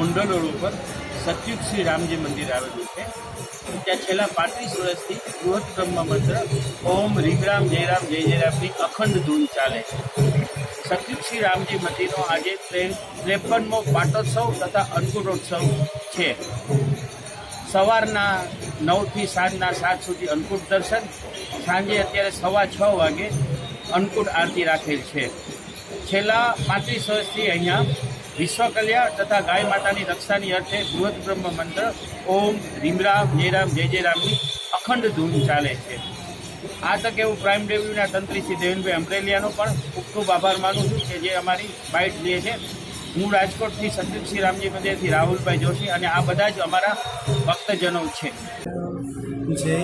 Gondal road ઉપર સતયુગ શ્રી રામજી મંદિર આવેલું છે. ત્યાં છેલ્લા 35 વર્ષથી બૃહદ બ્રહ્મ મંત્ર ઓમ રીમ રામ જયરામ જય જયરામની અખંડ ધૂન ચાલે છે. સતયુગ શ્રી રામજી મંદિરનો આજે 53મો પાટોત્સવ તથા અન્નકૂટોત્સવ છે. સવારના 9 થી સાંજના 7 સુધી અન્નકૂટ દર્શન, સાંજે અત્યારે 6:15 વાગે અન્નકૂટ આરતી રાખેલ છે. છેલ્લા 35 વર્ષથી અહીંયા વિશ્વકલ્યાણ તથા ગાય માતાની રક્ષાની અર્થે બૃહદ બ્રહ્મ મંત્ર ઓમ રીમ રામ જય રામની અખંડ ધૂન ચાલે છે. આ તકે હું પ્રાઇમ ડેવ્યુના તંત્રી શ્રી દેવેનભાઈ અમરેલિયાનો પણ ખૂબ ખૂબ આભાર માનું છું કે જે અમારી બાઇટ લે છે. હું રાજકોટથી સતયુગ શ્રી રામજી મંદિરથી રાહુલભાઈ જોશી અને આ બધા જ અમારા ભક્તજનો છે. જય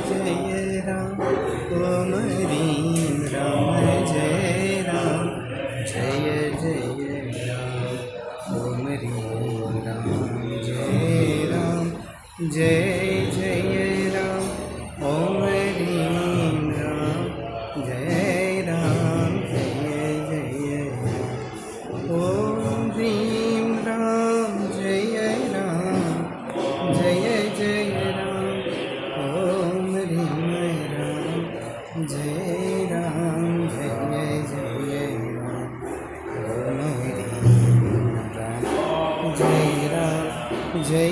જય રામ ઓમ રીમ રામ જય રામ જય જય રામ ઓમ રીમ રામ જય રામ જય જય રામ ઓમ રીમ રામ જય રામ જય જય ઓમ રીમ રામ જય રામ જય જય રામ ઓમ રીમ રામ જય રામ જય જય રામ ઓમ રીમ રામ જય રામ જય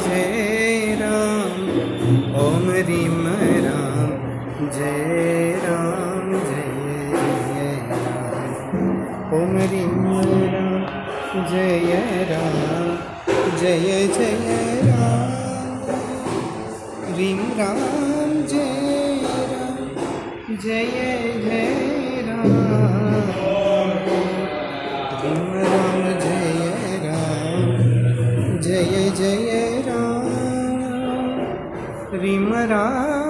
જય રામ ઓમ રીમ રામ જય રામ જય જય રામ ઓમ રીમ રામ જય રામ જય જય રામ રીમ રામ જય રામ જય જય રામ રીમ રામ જય રામ જય જય રામ રીમ રામ